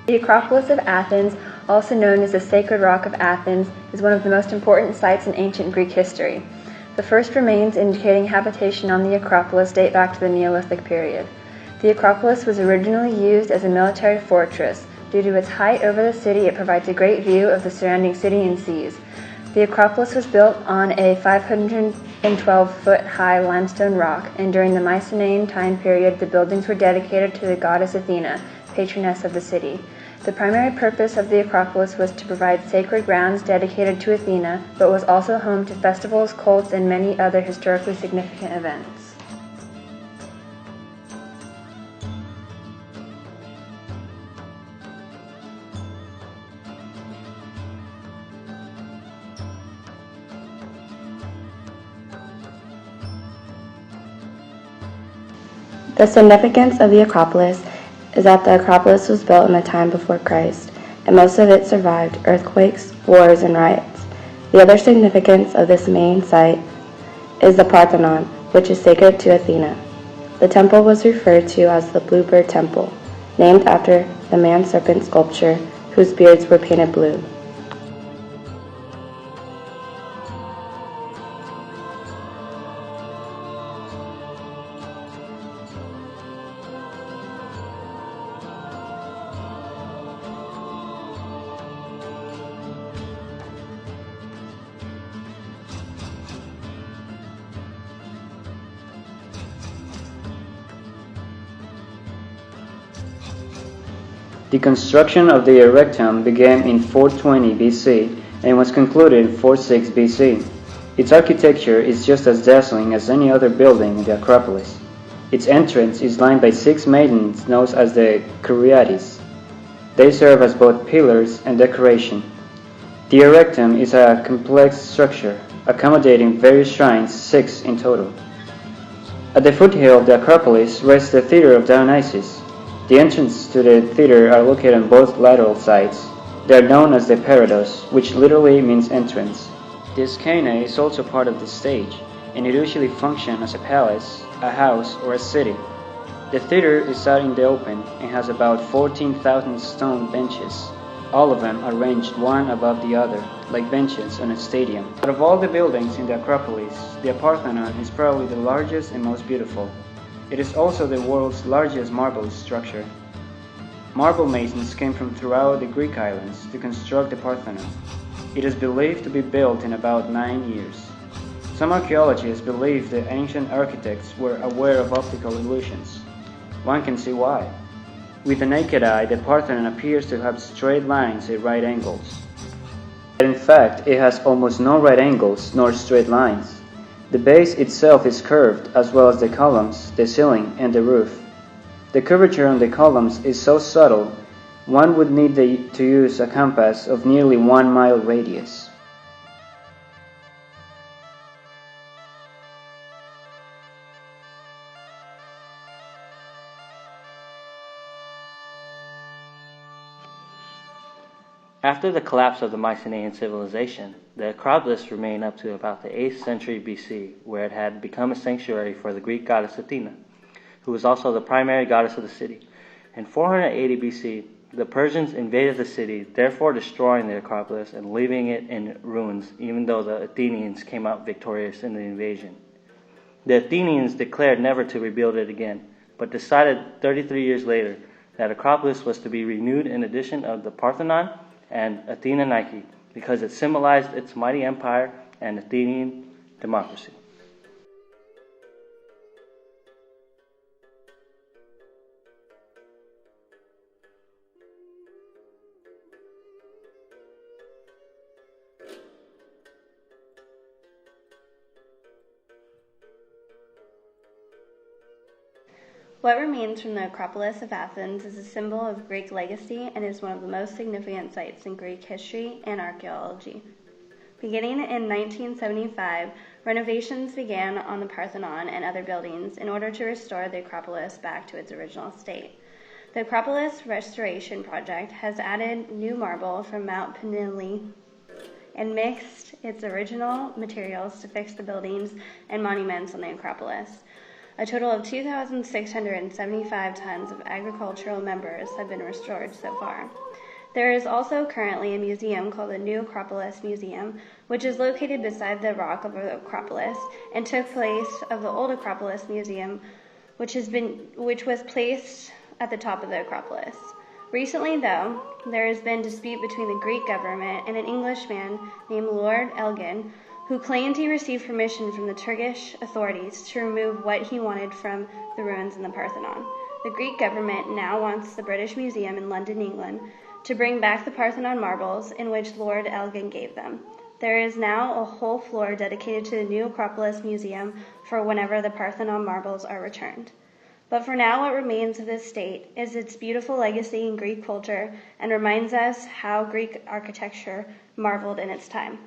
The Acropolis of Athens, also known as the Sacred Rock of Athens, is one of the most important sites in ancient Greek history. The first remains indicating habitation on the Acropolis date back to the Neolithic period. The Acropolis was originally used as a military fortress. Due to its height over the city, it provides a great view of the surrounding city and seas. The Acropolis was built on a 512-foot-high limestone rock, and during the Mycenaean time period, the buildings were dedicated to the goddess Athena, patroness of the city. The primary purpose of the Acropolis was to provide sacred grounds dedicated to Athena, but was also home to festivals, cults, and many other historically significant events. The significance of the Acropolis is that the Acropolis was built in the time before Christ, and most of it survived earthquakes, wars, and riots. The other significance of this main site is the Parthenon, which is sacred to Athena. The temple was referred to as the Bluebird Temple, named after the man-serpent sculpture whose beards were painted blue. The construction of the Erectum began in 420 BC and was concluded in 46 BC. Its architecture is just as dazzling as any other building in the Acropolis. Its entrance is lined by 6 maidens known as the Kyriades. They serve as both pillars and decoration. The Erectum is a complex structure, accommodating various shrines, 6 in total. At the foothill of the Acropolis rests the Theatre of Dionysus. The entrances to the theater are located on both lateral sides. They are known as the Parados, which literally means entrance. The Scaena is also part of the stage, and it usually functions as a palace, a house, or a city. The theater is out in the open and has about 14,000 stone benches, all of them arranged one above the other, like benches on a stadium. Out of all the buildings in the Acropolis, the Parthenon is probably the largest and most beautiful. It is also the world's largest marble structure. Marble masons came from throughout the Greek islands to construct the Parthenon. It is believed to be built in about 9 years. Some archaeologists believe the ancient architects were aware of optical illusions. One can see why. With the naked eye, the Parthenon appears to have straight lines at right angles. But in fact, it has almost no right angles nor straight lines. The base itself is curved, as well as the columns, the ceiling, and the roof. The curvature on the columns is so subtle, one would need to use a compass of nearly 1 mile radius. After the collapse of the Mycenaean civilization, the Acropolis remained up to about the 8th century BC, where it had become a sanctuary for the Greek goddess Athena, who was also the primary goddess of the city. In 480 BC, the Persians invaded the city, therefore destroying the Acropolis and leaving it in ruins, even though the Athenians came out victorious in the invasion. The Athenians declared never to rebuild it again, but decided 33 years later that Acropolis was to be renewed in addition of the Parthenon and Athena Nike, because it symbolized its mighty empire and Athenian democracy. What remains from the Acropolis of Athens is a symbol of Greek legacy and is one of the most significant sites in Greek history and archaeology. Beginning in 1975, renovations began on the Parthenon and other buildings in order to restore the Acropolis back to its original state. The Acropolis Restoration Project has added new marble from Mount Penili and mixed its original materials to fix the buildings and monuments on the Acropolis. A total of 2,675 tons of agricultural members have been restored so far. There is also currently a museum called the New Acropolis Museum, which is located beside the rock of the Acropolis and took place of the old Acropolis Museum, which was placed at the top of the Acropolis. Recently, though, there has been dispute between the Greek government and an Englishman named Lord Elgin, who claimed he received permission from the Turkish authorities to remove what he wanted from the ruins in the Parthenon. The Greek government now wants the British Museum in London, England, to bring back the Parthenon marbles in which Lord Elgin gave them. There is now a whole floor dedicated to the New Acropolis Museum for whenever the Parthenon marbles are returned. But for now, what remains of this state is its beautiful legacy in Greek culture and reminds us how Greek architecture marveled in its time.